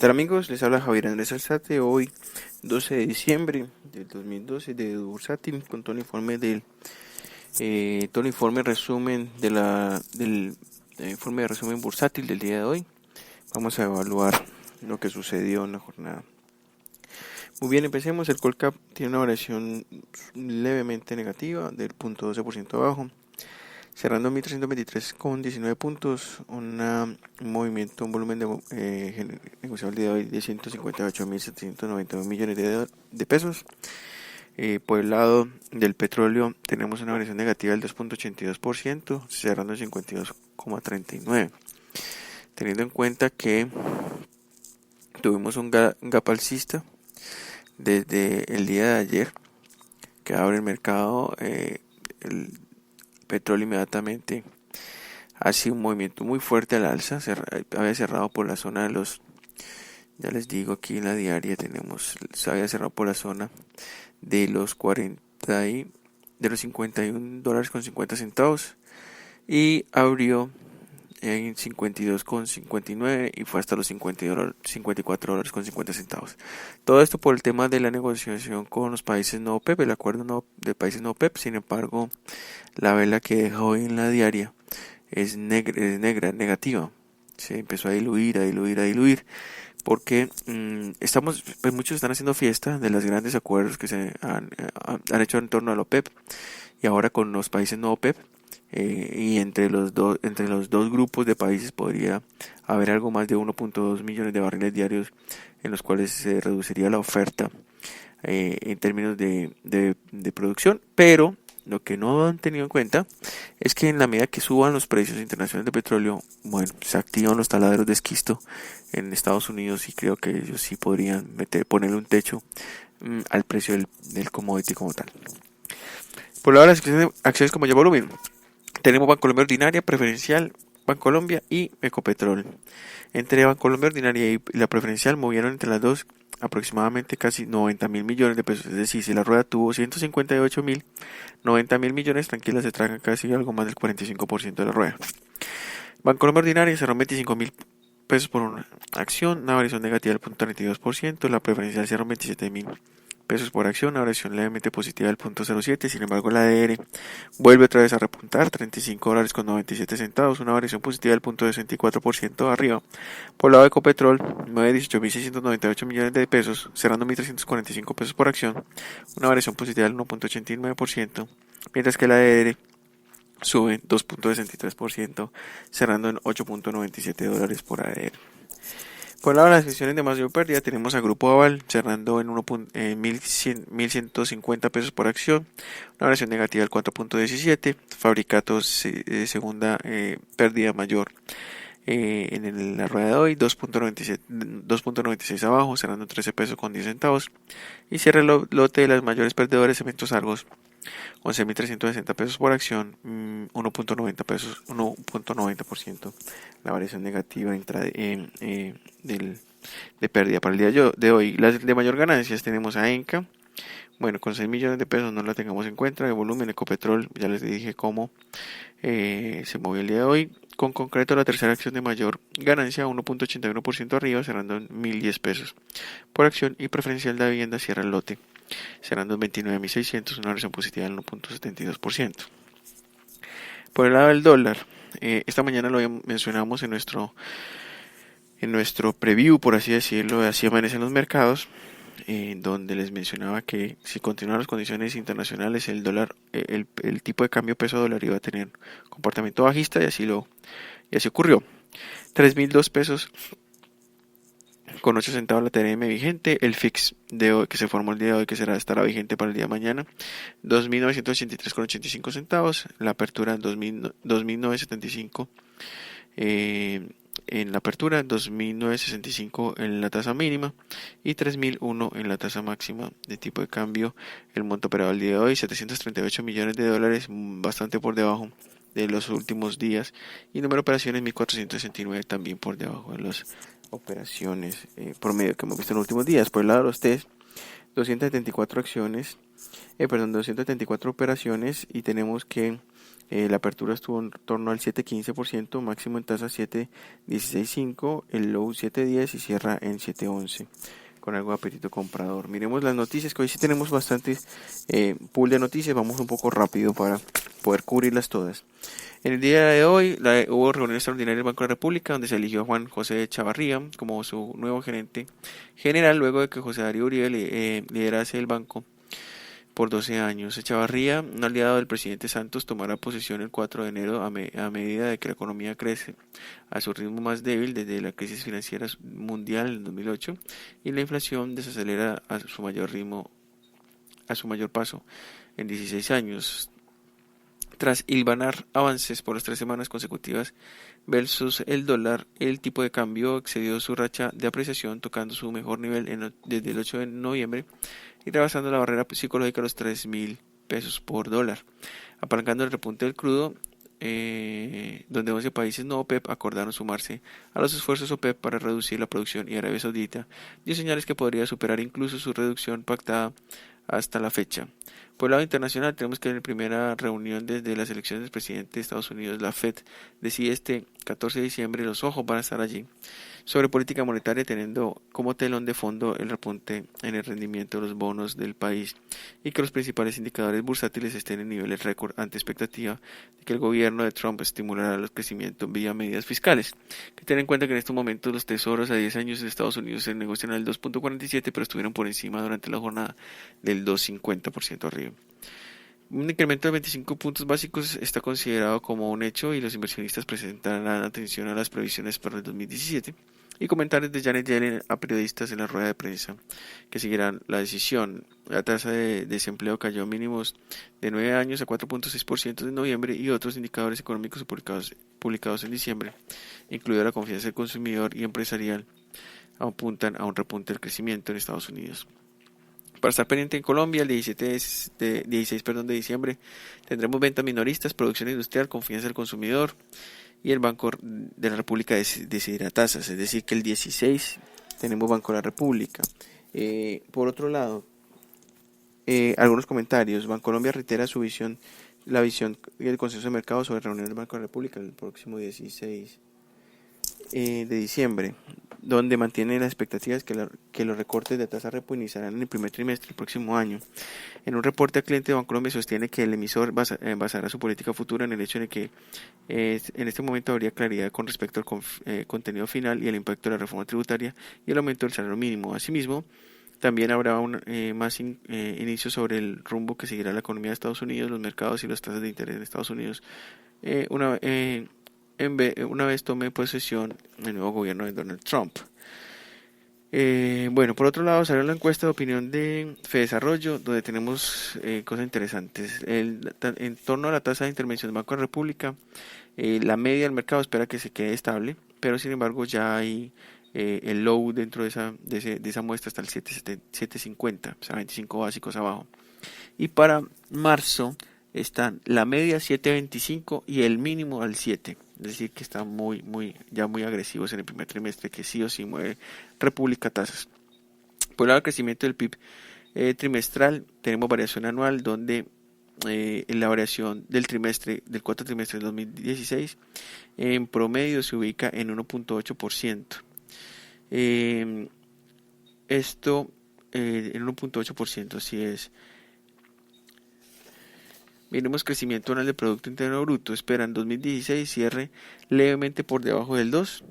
tal amigos? Les habla Javier Andrés Alzate, hoy 12 de diciembre del 2012 de Bursátil con todo el informe todo el informe resumen del informe de resumen bursátil del día de hoy. Vamos a evaluar lo que sucedió en la jornada. Muy bien, empecemos. El Colcap tiene una variación levemente negativa del 0.12% abajo, cerrando en 1.323,19 puntos, un movimiento, un volumen negociado el día de hoy de 158.791 millones de pesos. Por el lado del petróleo tenemos una variación negativa del 2.82%, cerrando en 52,39. Teniendo en cuenta que tuvimos un gap alcista desde el día de ayer, que abre el mercado, el petróleo inmediatamente ha sido un movimiento muy fuerte al alza, había cerrado por la zona de los, ya les digo, aquí en la diaria se había cerrado por la zona de los 51 dólares con 50 centavos y abrió en 52,59 y fue hasta los 54 dólares con 50 centavos. Todo esto por el tema de la negociación con los países no OPEP, el acuerdo de países no OPEP. Sin embargo, la vela que deja hoy en la diaria es negra, negativa. Se empezó a diluir, porque pues muchos están haciendo fiesta de los grandes acuerdos que se han hecho en torno al OPEP y ahora con los países no OPEP. Y entre los dos grupos de países podría haber algo más de 1.2 millones de barriles diarios en los cuales se reduciría la oferta en términos de producción, pero lo que no han tenido en cuenta es que en la medida que suban los precios internacionales de petróleo, bueno, se activan los taladros de esquisto en Estados Unidos y creo que ellos sí podrían ponerle un techo al precio del commodity como tal. Por ahora, las acciones con mayor volumen. Tenemos Bancolombia Ordinaria, Preferencial, Bancolombia y Ecopetrol. Entre Bancolombia Ordinaria y la Preferencial movieron entre las dos aproximadamente casi 90.000 millones de pesos. Es decir, si la rueda tuvo 158.000, 90.000 millones, tranquila, se tragan casi algo más del 45% de la rueda. Bancolombia Ordinaria cerró 25.000 pesos por una acción, una variación negativa del 0.32%. La Preferencial cerró 27.000 pesos por acción, una variación levemente positiva del 0.07. Sin embargo, la ADR vuelve otra vez a repuntar, 35 dólares con 97 centavos, una variación positiva del 0.64% arriba. Por el lado de Ecopetrol, mueve 18.698 millones de pesos, cerrando 1.345 pesos por acción, una variación positiva del 1.89%, mientras que la ADR sube 2.63%, cerrando en 8.97 dólares por ADR. Por el lado de las acciones de mayor pérdida tenemos a Grupo Aval cerrando en 1.150 pesos por acción, una variación negativa del 4.17, Fabricatos segunda pérdida mayor en la rueda de hoy, 2.96 abajo, cerrando 13 pesos con 10 centavos, y cierra el lote de las mayores perdedores, Cementos Argos, 11.360 pesos por acción, 1.90 pesos, 1.90% la variación negativa de pérdida para el día de hoy. Las de mayor ganancias tenemos a Enca, bueno, con 6 millones de pesos no la tengamos en cuenta. De volumen, Ecopetrol, ya les dije cómo se movió el día de hoy. Con concreto, la tercera acción de mayor ganancia, 1.81% arriba, cerrando en 1.010 pesos por acción. Y Preferencial de Vivienda cierra el lote, cerrando en 29.600, una variación positiva del 1.72%. Por el lado del dólar, esta mañana lo mencionamos en nuestro preview, por así decirlo, de Así Amanecen los Mercados, donde les mencionaba que si continuaran las condiciones internacionales, el dólar, el tipo de cambio peso dólar iba a tener comportamiento bajista y así ocurrió. 3.002 pesos con 8 centavos la TRM vigente, el fix de hoy que se formó el día de hoy que estará vigente para el día de mañana, 2.983,85 centavos, la apertura 2.975 en la apertura, 2.965 en la tasa mínima y 3.001 en la tasa máxima de tipo de cambio. El monto operado el día de hoy, 738 millones de dólares, bastante por debajo de los últimos días, y número de operaciones 1.469, también por debajo de las operaciones promedio que hemos visto en los últimos días. Por el lado de los test, 274 operaciones, y tenemos que La apertura estuvo en torno al 7.15%, máximo en tasa 7.165, el low 7.10 y cierra en 7.11 con algo de apetito comprador. Miremos las noticias, que hoy sí tenemos bastantes pool de noticias. Vamos un poco rápido para poder cubrirlas todas. En el día de hoy hubo reunión extraordinaria del Banco de la República, donde se eligió a Juan José Chavarría como su nuevo gerente general, luego de que José Darío Uribe liderase el banco por 12 años. Echavarría, un aliado del presidente Santos, tomará posesión el 4 de enero a medida de que la economía crece a su ritmo más débil desde la crisis financiera mundial en 2008 y la inflación desacelera a su mayor paso en 16 años. Tras hilvanar avances por las 3 semanas consecutivas versus el dólar, el tipo de cambio excedió su racha de apreciación, tocando su mejor nivel desde el 8 de noviembre y rebasando la barrera psicológica de los 3.000 pesos por dólar, apalancando el repunte del crudo, donde 11 países no OPEP acordaron sumarse a los esfuerzos OPEP para reducir la producción, y Arabia Saudita dio señales que podría superar incluso su reducción pactada hasta la fecha. Por el lado internacional, tenemos que en la primera reunión desde las elecciones del presidente de Estados Unidos, la Fed decide este 14 de diciembre, los ojos van a estar allí, sobre política monetaria, teniendo como telón de fondo el repunte en el rendimiento de los bonos del país y que los principales indicadores bursátiles estén en niveles récord ante expectativa de que el gobierno de Trump estimulará el crecimiento vía medidas fiscales. Hay que tener en cuenta que en estos momentos los tesoros a 10 años de Estados Unidos se negocian al 2.47, pero estuvieron por encima durante la jornada del 2.50% arriba. Un incremento de 25 puntos básicos está considerado como un hecho y los inversionistas presentarán atención a las previsiones para el 2017 y comentarios de Janet Yellen a periodistas en la rueda de prensa que seguirán la decisión. La tasa de desempleo cayó a mínimos de 9 años a 4.6% en noviembre y otros indicadores económicos publicados en diciembre, incluida la confianza del consumidor y empresarial, apuntan a un repunte del crecimiento en Estados Unidos. Para estar pendiente en Colombia, el 16 de diciembre tendremos ventas minoristas, producción industrial, confianza del consumidor y el Banco de la República decidirá tasas, es decir que el 16 tenemos Banco de la República. Por otro lado, algunos comentarios. Bancolombia reitera la visión del Consejo de Mercado sobre reunión del Banco de la República el próximo 16 de diciembre, donde mantiene las expectativas que los recortes de tasa repo iniciarán en el primer trimestre del próximo año. En un reporte al cliente de Bancolombia sostiene que el emisor basará su política futura en el hecho de que en este momento habría claridad con respecto al contenido final y el impacto de la reforma tributaria y el aumento del salario mínimo. Asimismo, también habrá más inicios sobre el rumbo que seguirá la economía de Estados Unidos, los mercados y las tasas de interés de Estados Unidos una vez tome posesión el nuevo gobierno de Donald Trump. Bueno, por otro lado salió la encuesta de opinión de Fedesarrollo, donde tenemos cosas interesantes. En torno a la tasa de intervención del Banco de la República, la media del mercado espera que se quede estable, pero sin embargo ya hay el low dentro de esa muestra hasta el 7.50, o sea 25 básicos abajo. Y para marzo están la media 7.25 y el mínimo al 7, es decir que están ya muy agresivos en el primer trimestre, que sí o sí mueve República tasas. Por el lado del crecimiento del PIB trimestral, tenemos variación anual, donde la variación del cuarto trimestre del 2016 en promedio se ubica en 1.8%. Esto en 1.8%, así es. Miremos crecimiento anual del Producto Interno Bruto. Esperan 2016 cierre levemente por debajo del 2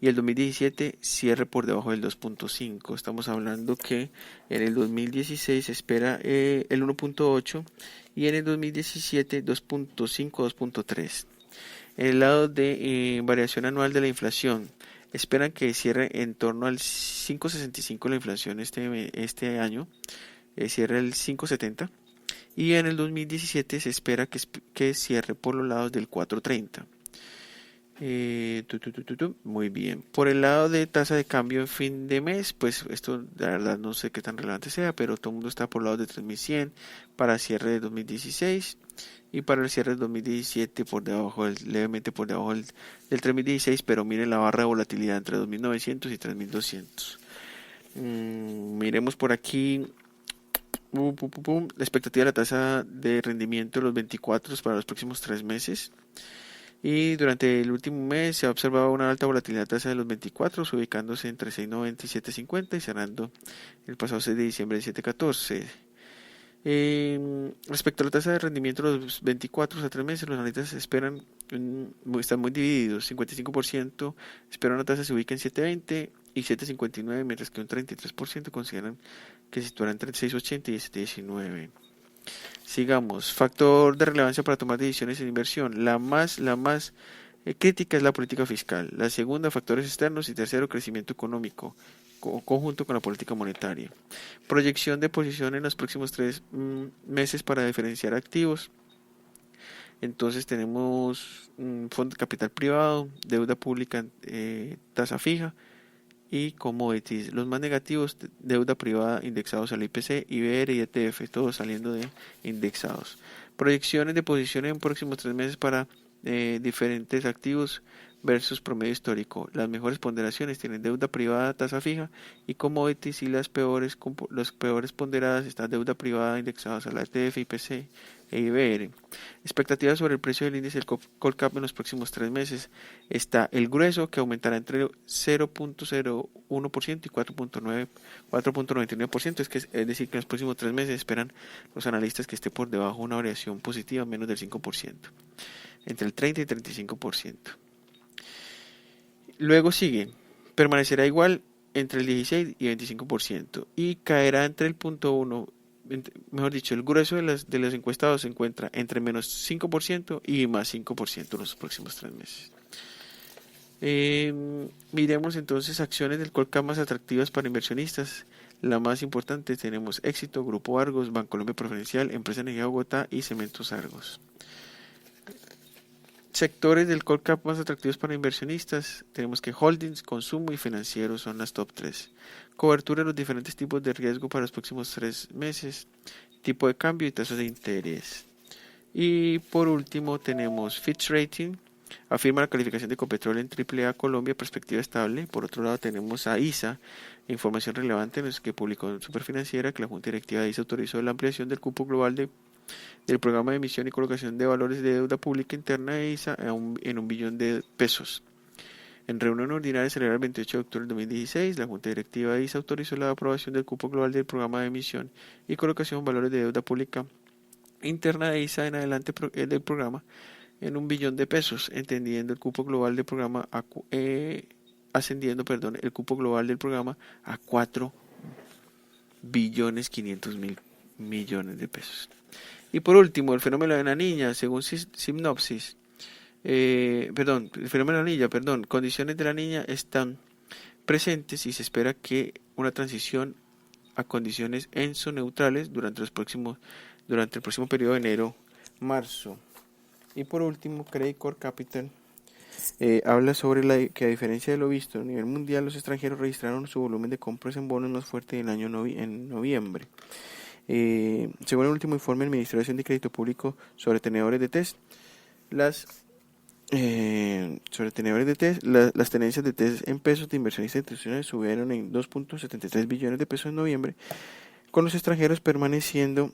y el 2017 cierre por debajo del 2.5. Estamos hablando que en el 2016 se espera el 1.8 y en el 2017 2.5, 2.3. En el lado de variación anual de la inflación, esperan que cierre en torno al 5.65 la inflación este año, cierre el 5.70. Y en el 2017 se espera que cierre por los lados del 4.30. Muy bien. Por el lado de tasa de cambio en fin de mes, pues esto la verdad no sé qué tan relevante sea, pero todo el mundo está por el lado de 3.100 para cierre de 2016 y para el cierre de 2017 levemente por debajo del 3.016, pero miren la barra de volatilidad entre 2.900 y 3.200. Miremos por aquí. Miremos por aquí La expectativa de la tasa de rendimiento de los 24 para los próximos 3 meses. Y durante el último mes se ha observado una alta volatilidad de la tasa de los 24, ubicándose entre 6.90 y 7.50 y cerrando el pasado 6 de diciembre de 7.14. Respecto a la tasa de rendimiento de los 24 a 3 meses, los analistas esperan, están muy divididos. 55% esperan la tasa se ubica en 7.20 y 7.59, mientras que un 33% consideran que se situará entre 6.80 y 7.19. Sigamos. Factor de relevancia para tomar decisiones en inversión. La más crítica es la política fiscal. La segunda, factores externos. Y tercero, crecimiento económico, conjunto con la política monetaria. Proyección de posición en los próximos 3 meses para diferenciar activos. Entonces tenemos fondo de capital privado, deuda pública, tasa fija y commodities. Los más negativos, deuda privada indexados al IPC, IBR y ETF, todos saliendo de indexados. Proyecciones de posición en próximos 3 meses para diferentes activos versus promedio histórico. Las mejores ponderaciones tienen deuda privada, tasa fija y commodities, y las peores ponderadas están deuda privada indexadas a la ETF, IPC e IBR. Expectativas sobre el precio del índice del Colcap en los próximos 3 meses. Está el grueso, que aumentará entre 0.01% y 4.99%. Es decir, que en los próximos 3 meses esperan los analistas que esté por debajo una variación positiva menos del 5%, entre el 30 y 35%. Luego sigue, permanecerá igual entre el 16 y 25% y caerá entre el 0.1%. Mejor dicho, el grueso de los encuestados se encuentra entre menos 5% y más 5% en los próximos 3 meses. Miremos entonces acciones del Colcap más atractivas para inversionistas. La más importante tenemos Éxito, Grupo Argos, Bancolombia Preferencial, Empresa Energía Bogotá y Cementos Argos. Sectores del Colcap más atractivos para inversionistas. Tenemos que holdings, consumo y financieros son las top 3. Cobertura de los diferentes tipos de riesgo para los próximos 3 meses. Tipo de cambio y tasas de interés. Y por último tenemos Fitch Rating. Afirma la calificación de Ecopetrol en AAA Colombia, perspectiva estable. Por otro lado tenemos a ISA, información relevante en que publicó en Superfinanciera que la Junta Directiva de ISA autorizó la ampliación del cupo global del programa de emisión y colocación de valores de deuda pública interna de ISA en $1 billón. En reunión ordinaria celebrada el 28 de octubre del 2016, la Junta Directiva de ISA autorizó la aprobación del cupo global del programa de emisión y colocación de valores de deuda pública interna de ISA en adelante del programa en $1 billón, entendiendo el cupo global del programa ascendiendo el cupo global del programa a $4.500.000.000.000. Y por último, el fenómeno de la niña, según Sinopsis, condiciones de la niña están presentes y se espera que una transición a condiciones ENSO-neutrales durante el próximo periodo de enero-marzo. Y por último, Credit Core Capital habla sobre que a diferencia de lo visto a nivel mundial, los extranjeros registraron su volumen de compras en bonos más fuerte del año en noviembre. Según el último informe del Ministerio de Hacienda y Crédito Público sobre tenedores de test, las tenencias de test en pesos de inversionistas institucionales subieron en 2.73 billones de pesos en noviembre, con los extranjeros permaneciendo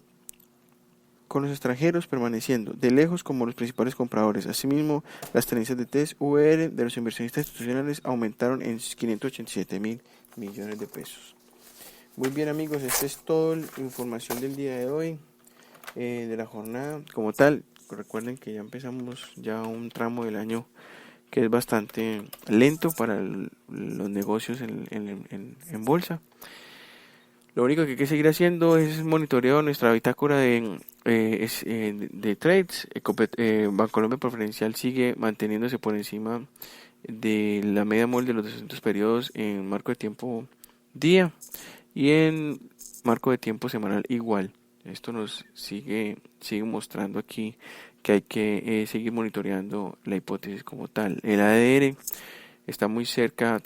de lejos como los principales compradores. Asimismo, las tenencias de test VR de los inversionistas institucionales aumentaron en 587.000 millones de pesos. Muy bien, amigos, esta es toda la información del día de hoy, de la jornada como tal. Recuerden que ya empezamos un tramo del año que es bastante lento para los negocios en bolsa. Lo único que hay que seguir haciendo es monitoreo nuestra bitácora de trades. Bancolombia Preferencial sigue manteniéndose por encima de la media móvil de los 200 periodos en marco de tiempo día y en marco de tiempo semanal igual. Esto nos sigue mostrando aquí que hay que seguir monitoreando la hipótesis como tal. El ADR está muy cerca,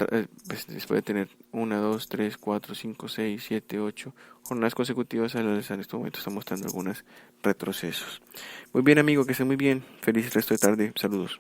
después de tener 1, 2, 3, 4, 5, 6, 7, 8 jornadas consecutivas, en este momento está mostrando algunos retrocesos. Muy bien, amigo, que esté muy bien. Feliz resto de tarde. Saludos.